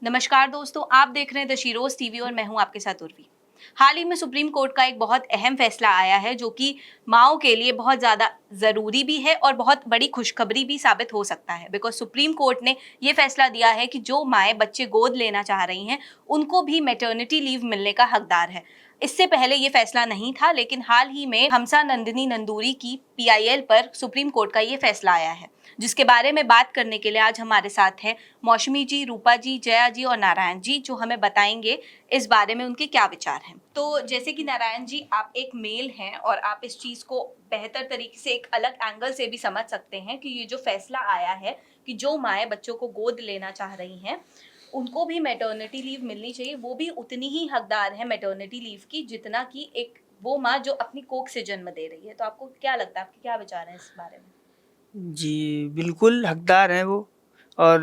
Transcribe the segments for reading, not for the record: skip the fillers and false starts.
नमस्कार दोस्तों, आप देख रहे हैं द शीरोज टीवी और मैं हूं आपके साथ उर्वी। हाल ही में सुप्रीम कोर्ट का एक बहुत अहम फैसला आया है जो कि माओं के लिए बहुत ज़्यादा ज़रूरी भी है और बहुत बड़ी खुशखबरी भी साबित हो सकता है। बिकॉज सुप्रीम कोर्ट ने ये फैसला दिया है कि जो माएँ बच्चे गोद लेना चाह रही हैं उनको भी मैटरनिटी लीव मिलने का हकदार है। इससे पहले ये फैसला नहीं था, लेकिन हाल ही में हमसा नंदिनी नंदूरी की PIL पर सुप्रीम कोर्ट का ये फैसला आया है, जिसके बारे में बात करने के लिए आज हमारे साथ हैं मौसमी जी, रूपा जी, जया जी और नारायण जी, जो हमें बताएंगे इस बारे में उनके क्या विचार हैं। तो जैसे कि नारायण जी, आप एक मेल हैं और आप इस चीज़ को बेहतर तरीके से एक अलग एंगल से भी समझ सकते हैं कि ये जो फैसला आया है कि जो माएँ बच्चों को गोद लेना चाह रही हैं उनको भी मैटरनिटी लीव मिलनी चाहिए, वो भी उतनी ही हकदार है मैटरनिटी लीव की जितना कि एक वो माँ जो अपनी कोख से जन्म दे रही है। तो आपको क्या लगता है, आपके क्या विचार हैं इस बारे में? जी, बिल्कुल हकदार हैं वो। और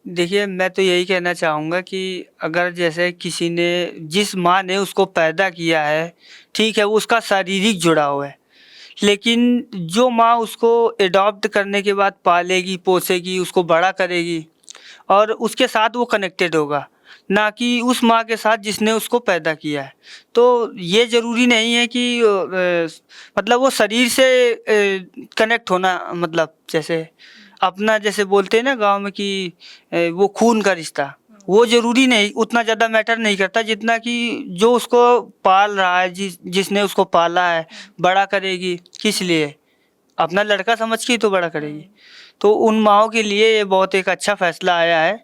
देखिए, मैं तो यही कहना चाहूँगा कि अगर जैसे किसी ने जिस माँ ने उसको पैदा किया है, ठीक है, वो उसका शारीरिक जुड़ाव है। लेकिन जो माँ उसको एडॉप्ट करने के बाद पालेगी, पोसेगी, उसको बड़ा करेगी और उसके साथ वो कनेक्टेड होगा, ना कि उस माँ के साथ जिसने उसको पैदा किया है। तो ये ज़रूरी नहीं है कि मतलब वो शरीर से कनेक्ट होना, मतलब जैसे अपना जैसे बोलते हैं ना गाँव में कि वो खून का रिश्ता, वो ज़रूरी नहीं, उतना ज़्यादा मैटर नहीं करता जितना कि जो उसको पाल रहा है, जिसने उसको पाला है, बड़ा करेगी किस लिए? अपना लड़का समझ के ही तो बड़ा करेगी। तो उन माँओं के लिए ये बहुत एक अच्छा फैसला आया है,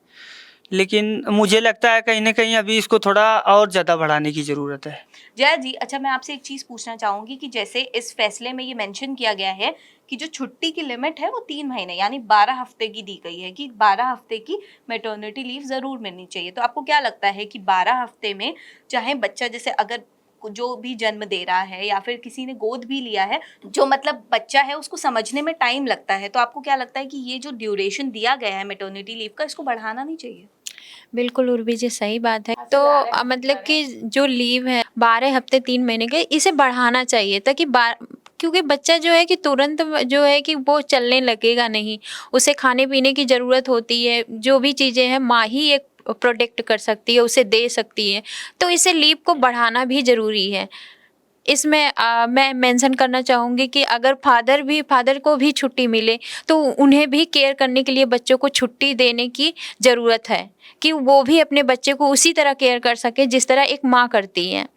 लेकिन मुझे लगता है कहीं न कहीं अभी इसको थोड़ा और ज़्यादा बढ़ाने की ज़रूरत है। जया जी, अच्छा, मैं आपसे एक चीज़ पूछना चाहूँगी कि जैसे इस फैसले में ये मेंशन किया गया है कि जो छुट्टी की लिमिट है वो 3 महीने यानी 12 हफ्ते की दी गई है कि 12 हफ्ते की मैटरनिटी लीव ज़रूर मिलनी चाहिए। तो आपको क्या लगता है कि 12 हफ्ते में चाहे बच्चा जैसे अगर जो भी जन्म दे रहा है या फिर किसी ने गोद भी लिया है, जो मतलब बच्चा है उसको समझने में टाइम लगता है, तो आपको क्या लगता है कि ये जो ड्यूरेशन दिया गया है मैटरनिटी लीव का, इसको बढ़ाना नहीं चाहिए? बिल्कुल उर्वी जी, सही बात है। तो मतलब कि जो लीव है 12 हफ्ते 3 महीने के, इसे बढ़ाना चाहिए ताकि क्योंकि बच्चा जो है कि तुरंत जो है कि वो चलने लगेगा नहीं, उसे खाने पीने की ज़रूरत होती है, जो भी चीज़ें हैं माँ ही एक प्रोटेक्ट कर सकती है, उसे दे सकती है। तो इसे लीव को बढ़ाना भी ज़रूरी है। इसमें मैं मेंशन करना चाहूँगी कि अगर फादर को भी छुट्टी मिले तो उन्हें भी केयर करने के लिए बच्चों को छुट्टी देने की ज़रूरत है कि वो भी अपने बच्चे को उसी तरह केयर कर सके जिस तरह एक माँ करती है।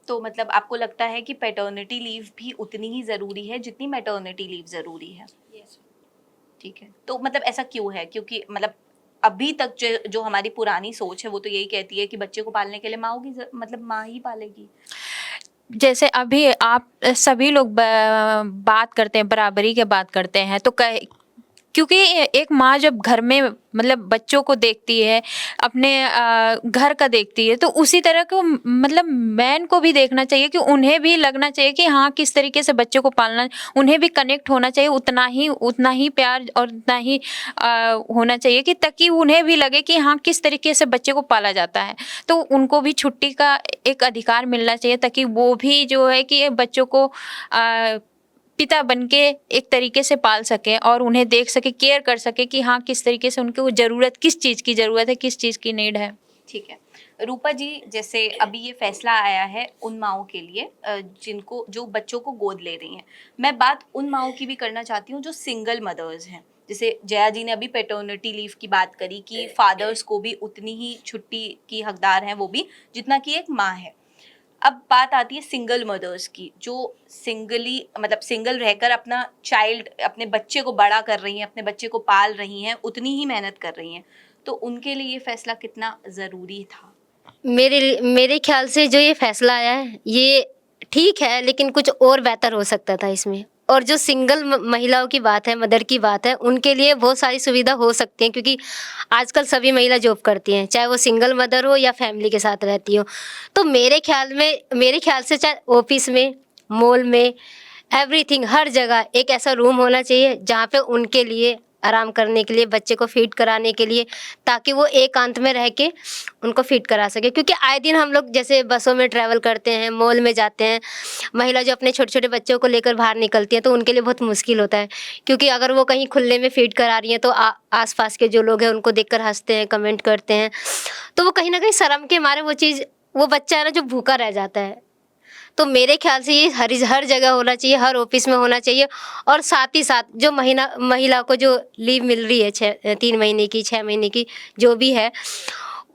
तो मतलब आपको लगता है कि पैटर्निटी लीव भी उतनी ही ज़रूरी है जितनी मैटरनिटी लीव ज़रूरी है? यस। ठीक है। तो मतलब ऐसा क्यों है? क्योंकि मतलब अभी तक जो हमारी पुरानी सोच है वो तो यही कहती है कि बच्चे को पालने के लिए माँ होगी, मतलब माँ ही पालेगी। जैसे अभी आप सभी लोग बात करते हैं, बराबरी की बात करते हैं, तो क्योंकि एक माँ जब घर में मतलब बच्चों को देखती है, अपने घर का देखती है, तो उसी तरह को मतलब मैन को भी देखना चाहिए कि उन्हें भी लगना चाहिए कि हाँ किस तरीके से बच्चों को पालना, उन्हें भी कनेक्ट होना चाहिए, उतना ही प्यार और उतना ही होना चाहिए कि ताकि उन्हें भी लगे कि हाँ किस तरीके से बच्चे को पाला जाता है। तो उनको भी छुट्टी का एक अधिकार मिलना चाहिए ताकि वो भी जो है कि बच्चों को पिता बनके एक तरीके से पाल सके और उन्हें देख सके, केयर कर सके कि हाँ किस तरीके से उनको ज़रूरत, किस चीज़ की ज़रूरत है, किस चीज़ की नीड है। ठीक है। रूपा जी, जैसे अभी ये फैसला आया है उन माँओं के लिए जो बच्चों को गोद ले रही हैं। मैं बात उन माँओं की भी करना चाहती हूँ जो सिंगल मदर्स हैं। जैसे जया जी ने अभी पैटर्निटी लीव की बात करी कि फादर्स को भी उतनी ही छुट्टी की हकदार हैं वो भी जितना कि एक माँ है। अब बात आती है सिंगल मदर्स की, जो सिंगल रहकर अपने बच्चे को बड़ा कर रही हैं, अपने बच्चे को पाल रही हैं, उतनी ही मेहनत कर रही हैं। तो उनके लिए ये फैसला कितना ज़रूरी था? मेरे ख्याल से जो ये फैसला आया है ये ठीक है, लेकिन कुछ और बेहतर हो सकता था इसमें। और जो सिंगल महिलाओं की बात है, मदर की बात है, उनके लिए बहुत सारी सुविधा हो सकती हैं, क्योंकि आजकल सभी महिला जॉब करती हैं, चाहे वो सिंगल मदर हो या फैमिली के साथ रहती हो। तो मेरे ख्याल से चाहे ऑफिस में, मॉल में, एवरीथिंग, हर जगह एक ऐसा रूम होना चाहिए जहाँ पे उनके लिए आराम करने के लिए, बच्चे को फीड कराने के लिए, ताकि वो एकांत में रह के उनको फीड करा सके। क्योंकि आए दिन हम लोग जैसे बसों में ट्रैवल करते हैं, मॉल में जाते हैं, महिला जो अपने छोटे छोटे बच्चों को लेकर बाहर निकलती हैं तो उनके लिए बहुत मुश्किल होता है। क्योंकि अगर वो कहीं खुले में फीड करा रही हैं तो आस पास के जो लोग हैं उनको देखकर हंसते हैं, कमेंट करते हैं, तो वो कहीं ना कहीं शर्म के मारे वो बच्चा है ना जो भूखा रह जाता है। तो मेरे ख्याल से ये हर जगह होना चाहिए, हर ऑफिस में होना चाहिए। और साथ ही साथ जो महिला को जो लीव मिल रही है 3 महीने की, 6 महीने की, जो भी है,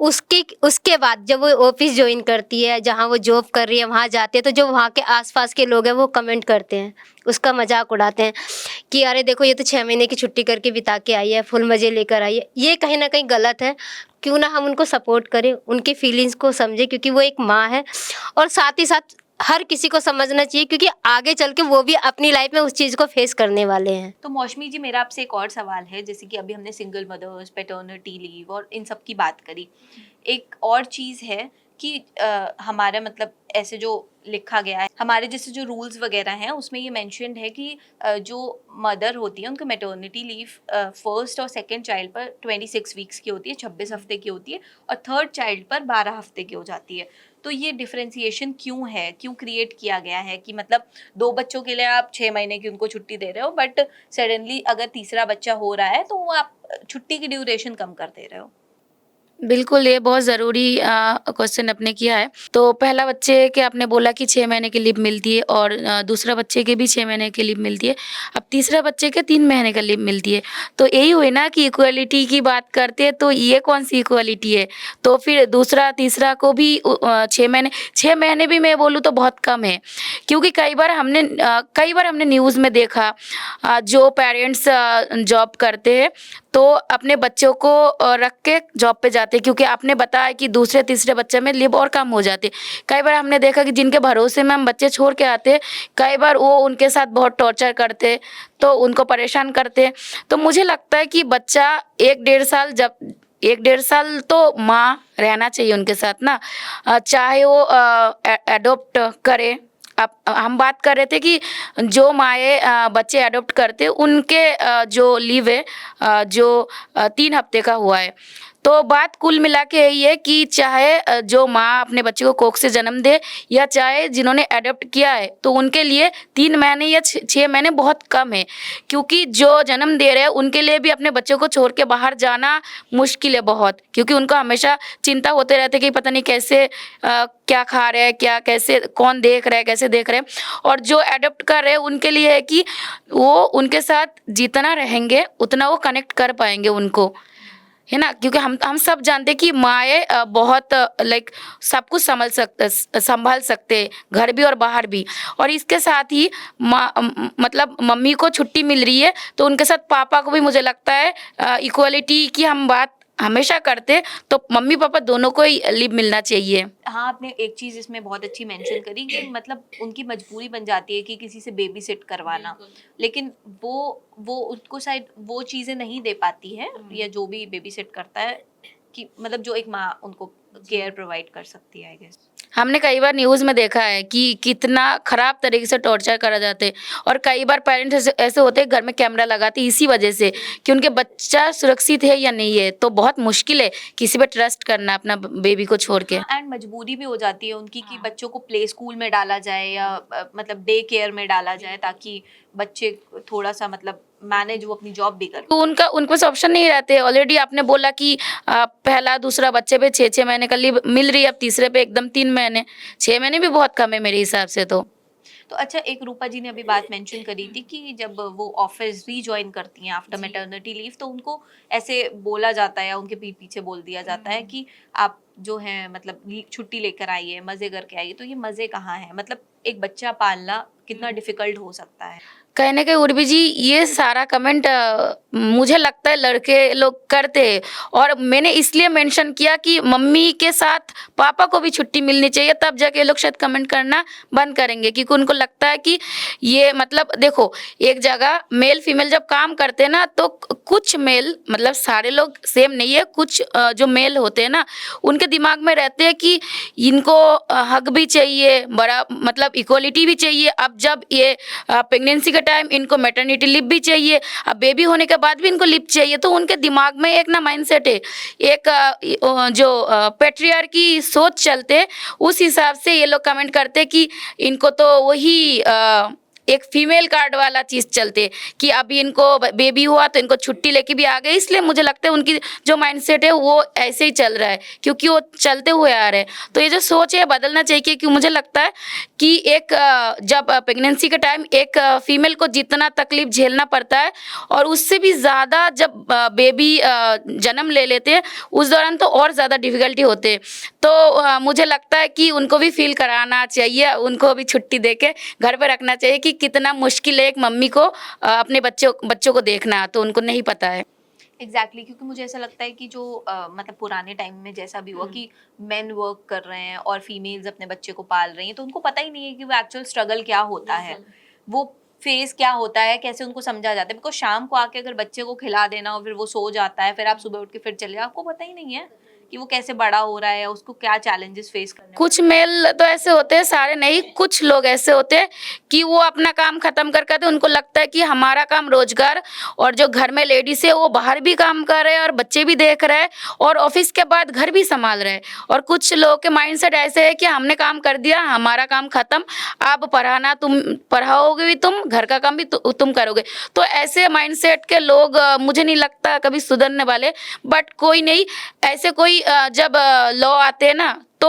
उसके बाद जब वो ऑफिस ज्वाइन करती है, जहाँ वो जॉब कर रही है, वहाँ जाती है, तो जो वहाँ के आसपास के लोग हैं वो कमेंट करते हैं, उसका मजाक उड़ाते हैं कि अरे देखो ये तो 6 महीने की छुट्टी करके बिता के आई है, फुल मज़े लेकर आई है। ये कहीं ना कहीं गलत है। क्यों ना हम उनको सपोर्ट करें, उनकी फीलिंग्स को समझें, क्योंकि वो एक माँ है। और साथ ही साथ हर किसी को समझना चाहिए, क्योंकि आगे चल के वो भी अपनी लाइफ में उस चीज़ को फेस करने वाले हैं। तो मौसमी जी, मेरा आपसे एक और सवाल है। जैसे कि अभी हमने सिंगल मदर्स, पैटर्निटी लीव और इन सब की बात करी, एक और चीज़ है कि हमारा मतलब ऐसे जो लिखा गया है, हमारे जैसे जो रूल्स वगैरह हैं उसमें ये मेंशन्ड है कि जो मदर होती है उनको मैटर्निटी लीव फर्स्ट और सेकंड चाइल्ड पर 26 वीक्स की होती है, 26 हफ्ते की होती है, और थर्ड चाइल्ड पर 12 हफ्ते की हो जाती है। तो ये डिफरेंशिएशन क्यों है, क्यों क्रिएट किया गया है कि मतलब 2 बच्चों के लिए आप 6 महीने की उनको छुट्टी दे रहे हो, बट सडनली अगर तीसरा बच्चा हो रहा है तो वो आप छुट्टी की ड्यूरेशन कम कर दे रहे हो? बिल्कुल, ये बहुत ज़रूरी क्वेश्चन आपने किया है। तो पहला बच्चे के आपने बोला कि 6 महीने की लीव मिलती है और दूसरा बच्चे के भी 6 महीने की लीव मिलती है। अब तीसरा बच्चे के 3 महीने का लीव मिलती है। तो यही हुई ना कि इक्वालिटी की बात करते हैं, तो ये कौन-सी इक्वालिटी है? तो फिर दूसरा, तीसरा को भी 6 महीने भी मैं बोलूँ तो बहुत कम है। क्योंकि कई बार हमने न्यूज़ में देखा जो पेरेंट्स जॉब करते हैं तो अपने बच्चों को रख के जॉब पे जाते हैं, क्योंकि आपने बताया कि दूसरे तीसरे बच्चे में लीव और कम हो जाती है। कई बार हमने देखा कि जिनके भरोसे में हम बच्चे छोड़ के आते हैं, कई बार वो उनके साथ बहुत टॉर्चर करते, तो उनको परेशान करते। तो मुझे लगता है कि बच्चा 1-1.5 साल तो माँ रहना चाहिए उनके साथ ना, चाहे वो एडॉप्ट करे। अब हम बात कर रहे थे कि जो माएँ बच्चे एडॉप्ट करते उनके जो लीव है जो 3 हफ्ते का हुआ है। तो बात कुल मिला के यही है कि चाहे जो माँ अपने बच्चे को कोख से जन्म दे या चाहे जिन्होंने एडॉप्ट किया है, तो उनके लिए 3 महीने या 6 महीने बहुत कम है। क्योंकि जो जन्म दे रहे हैं उनके लिए भी अपने बच्चों को छोड़ के बाहर जाना मुश्किल है बहुत, क्योंकि उनको हमेशा चिंता होते रहते कि पता नहीं कैसे क्या खा रहे हैं, क्या कैसे कौन देख रहा है, कैसे देख रहे हैं। और जो एडॉप्ट कर रहे हैं उनके लिए है कि वो उनके साथ जितना रहेंगे उतना वो कनेक्ट कर पाएंगे उनको, है ना। क्योंकि हम सब जानते हैं कि माएँ बहुत सब कुछ संभाल सकते, घर भी और बाहर भी। और इसके साथ ही मतलब मम्मी को छुट्टी मिल रही है तो उनके साथ पापा को भी, मुझे लगता है इक्वालिटी की हम बात हमेशा करते, तो मम्मी पापा दोनों को ही लीव मिलना चाहिए। हाँ, आपने एक चीज़ इसमें बहुत अच्छी मेंशन करी कि मतलब उनकी मजबूरी बन जाती है कि किसी से बेबी सिट करवाना, लेकिन वो उनको शायद वो चीज़ें नहीं दे पाती है, या जो भी बेबी सिट करता है कि मतलब जो एक माँ उनको केयर प्रोवाइड कर सकती है, आई गेस। हमने कई बार न्यूज़ में देखा है कि कितना ख़राब तरीके से टॉर्चर करा जाते हैं। और कई बार पेरेंट्स ऐसे होते हैं घर में कैमरा लगाते इसी वजह से कि उनके बच्चा सुरक्षित है या नहीं है। तो बहुत मुश्किल है किसी पे ट्रस्ट करना अपना बेबी को छोड़ के। एंड मजबूरी भी हो जाती है उनकी कि बच्चों को प्ले स्कूल में डाला जाए या मतलब डे केयर में डाला जाए, ताकि बच्चे थोड़ा सा मतलब मैनेज वो अपनी जॉब भी कर। तो उनके पास ऑप्शन नहीं रहते। ऑलरेडी आपने बोला कि पहला दूसरा बच्चे पे 6 महीने का लीव मिल रही है, अब तीसरे पे एकदम 3 महीने। 6 महीने भी बहुत कम है मेरे हिसाब से। तो अच्छा, एक रूपा जी ने अभी बात मेंशन करी थी कि जब वो ऑफिस रीजॉइन करती हैं आफ्टर मैटरनिटी लीव, तो उनको ऐसे बोला जाता है या उनके पीछे बोल दिया जाता है कि आप जो है मतलब छुट्टी लेकर आइए, मजे करके आइए। तो ये मजे कहाँ हैं? मतलब एक बच्चा पालना कितना डिफिकल्ट हो सकता है? कहीं ना कहीं उर्वी जी ये सारा कमेंट मुझे लगता है लड़के लोग करते हैं। और मैंने इसलिए मेंशन किया कि मम्मी के साथ पापा को भी छुट्टी मिलनी चाहिए, तब जाके ये लोग शायद कमेंट करना बंद करेंगे। क्योंकि उनको लगता है कि ये मतलब देखो, एक जगह मेल फीमेल जब काम करते हैं ना, तो कुछ मेल, मतलब सारे लोग सेम नहीं है, कुछ जो मेल होते हैं ना उनके दिमाग में रहते हैं कि इनको हक भी चाहिए, बड़ा मतलब इक्वलिटी भी चाहिए। अब जब ये प्रेगनेंसी के टाइम इनको मैटरनिटी लीव भी चाहिए, अब बेबी होने के बाद भी इनको लीव चाहिए। तो उनके दिमाग में एक ना माइंडसेट है, एक जो पैट्रियार्की सोच चलते, उस हिसाब से ये लोग कमेंट करते कि इनको तो वही एक फीमेल कार्ड वाला चीज़ चलते कि अभी इनको बेबी हुआ तो इनको छुट्टी लेके भी आ गए। इसलिए मुझे लगता है उनकी जो माइंडसेट है वो ऐसे ही चल रहा है, क्योंकि वो चलते हुए आ रहे हैं। तो ये जो सोच है बदलना चाहिए, क्योंकि मुझे लगता है कि एक जब प्रेगनेंसी के टाइम एक फीमेल को जितना तकलीफ झेलना पड़ता है और उससे भी ज़्यादा जब बेबी जन्म ले लेते हैं उस दौरान तो और ज़्यादा डिफ़िकल्टी होते हैं। तो मुझे लगता है कि उनको भी फील कराना चाहिए, उनको भी छुट्टी देके घर पे रखना चाहिए कि कितना मुश्किल है एक मम्मी को अपने बच्चों को देखना, तो उनको नहीं पता है। एग्जैक्टली क्योंकि मुझे ऐसा लगता है कि जो मतलब पुराने टाइम में जैसा भी हुआ कि मेन वर्क कर रहे हैं और फीमेल्स अपने बच्चे को पाल रही हैं, तो उनको पता ही नहीं है कि वो एक्चुअल स्ट्रगल क्या होता है, वो फेस क्या होता है, कैसे उनको समझा जाता है। बिकॉज शाम को आके अगर बच्चे को खिला देना और फिर वो सो जाता है, फिर आप सुबह उठ के फिर चले जाओ, आपको पता ही नहीं है कि वो कैसे बड़ा हो रहा है, उसको क्या चैलेंजेस फेस करने कुछ मेल तो ऐसे होते हैं, सारे नहीं, कुछ लोग ऐसे होते हैं कि वो अपना काम खत्म कर करते, उनको लगता है कि हमारा काम रोजगार, और जो घर में लेडीज है वो बाहर भी काम कर रहे हैं और बच्चे भी देख रहे हैं और ऑफिस के बाद घर भी संभाल रहे हैं। और कुछ लोगों के माइंडसेट ऐसे है कि हमने काम कर दिया, हमारा काम खत्म, अब पढ़ाना तुम पढ़ाओगे भी, तुम घर का काम भी तुम करोगे। तो ऐसे माइंडसेट के लोग मुझे नहीं लगता कभी सुधरने वाले। बट कोई नहीं, ऐसे कोई जब लॉ आते हैं ना तो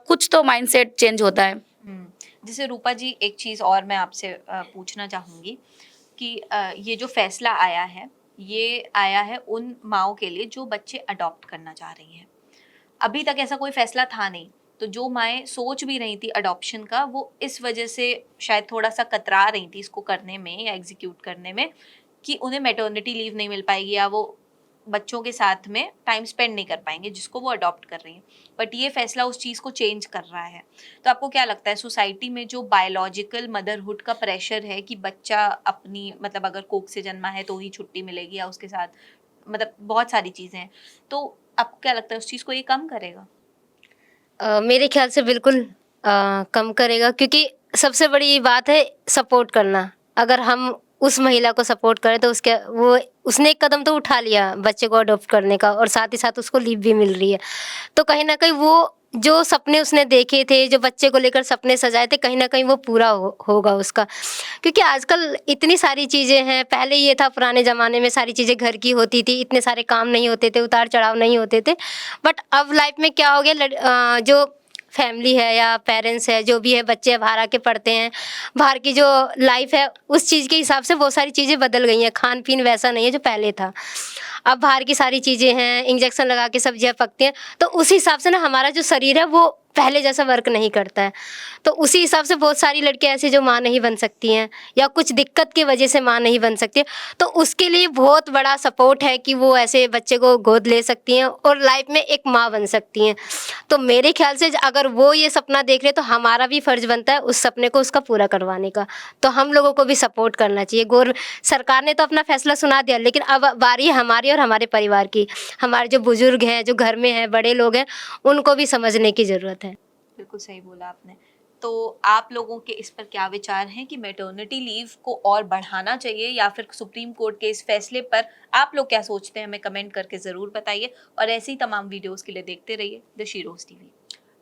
कुछ तो माइंडसेट चेंज होता है। जैसे रूपा जी, एक चीज़ और मैं आपसे पूछना चाहूँगी कि ये जो फैसला आया है, ये आया है उन माओं के लिए जो बच्चे अडॉप्ट करना चाह रही हैं। अभी तक ऐसा कोई फैसला था नहीं, तो जो माएँ सोच भी रही थी अडॉप्शन का, वो इस वजह से शायद थोड़ा सा कतरा रही थी इसको करने में या एग्जीक्यूट करने में कि उन्हें मैटरनिटी लीव नहीं मिल पाएगी या वो बच्चों के साथ में टाइम स्पेंड नहीं कर पाएंगे जिसको वो अडॉप्ट कर रही हैं। बट ये फैसला उस चीज़ को चेंज कर रहा है। तो आपको क्या लगता है सोसाइटी में जो बायोलॉजिकल मदरहुड का प्रेशर है कि बच्चा अपनी मतलब अगर कोख से जन्मा है तो ही छुट्टी मिलेगी या उसके साथ मतलब बहुत सारी चीज़ें हैं, तो आपको क्या लगता है उस चीज़ को ये कम करेगा? मेरे ख्याल से बिल्कुल कम करेगा, क्योंकि सबसे बड़ी बात है सपोर्ट करना। अगर हम उस महिला को सपोर्ट करें तो उसने एक कदम तो उठा लिया बच्चे को अडॉप्ट करने का, और साथ ही साथ उसको लीव भी मिल रही है। तो कहीं न कहीं वो जो सपने उसने देखे थे, जो बच्चे को लेकर सपने सजाए थे, कहीं न कहीं वो पूरा होगा उसका। क्योंकि आजकल इतनी सारी चीज़ें हैं, पहले ये था पुराने ज़माने में सारी चीज़ें घर की होती थी, इतने सारे काम नहीं होते थे, उतार-चढ़ाव नहीं होते थे। बट अब लाइफ़ में क्या हो गया, जो फैमिली है या पेरेंट्स है, जो भी है, बच्चे बाहर आके पढ़ते हैं, बाहर की जो लाइफ है उस चीज़ के हिसाब से बहुत सारी चीज़ें बदल गई हैं। खान-पीन वैसा नहीं है जो पहले था। अब बाहर की सारी चीज़ें हैं, इंजेक्शन लगा के सब्जियाँ पकती हैं, तो उस हिसाब से ना हमारा जो शरीर है वो पहले जैसा वर्क नहीं करता है। तो उसी हिसाब से बहुत सारी लड़कियाँ ऐसी जो माँ नहीं बन सकती हैं या कुछ दिक्कत की वजह से माँ नहीं बन सकती है, तो उसके लिए बहुत बड़ा सपोर्ट है कि वो ऐसे बच्चे को गोद ले सकती हैं और लाइफ में एक माँ बन सकती हैं। तो मेरे ख्याल से अगर वो ये सपना देख रहे तो हमारा भी फ़र्ज़ बनता है उस सपने को उसका पूरा करवाने का। तो हम लोगों को भी सपोर्ट करना चाहिए। सरकार ने तो अपना फ़ैसला सुना दिया, लेकिन अब बारी है हमारी और हमारे परिवार की। हमारे जो बुज़ुर्ग हैं, जो घर में हैं, बड़े लोग हैं, उनको भी समझने की ज़रूरत है। बिल्कुल सही बोला आपने। तो आप लोगों के इस पर क्या विचार हैं कि मैटरनिटी लीव को और बढ़ाना चाहिए या फिर सुप्रीम कोर्ट के इस फैसले पर आप लोग क्या सोचते हैं? हमें कमेंट करके ज़रूर बताइए और ऐसी तमाम वीडियोज़ के लिए देखते रहिए द शीरोज़ टीवी।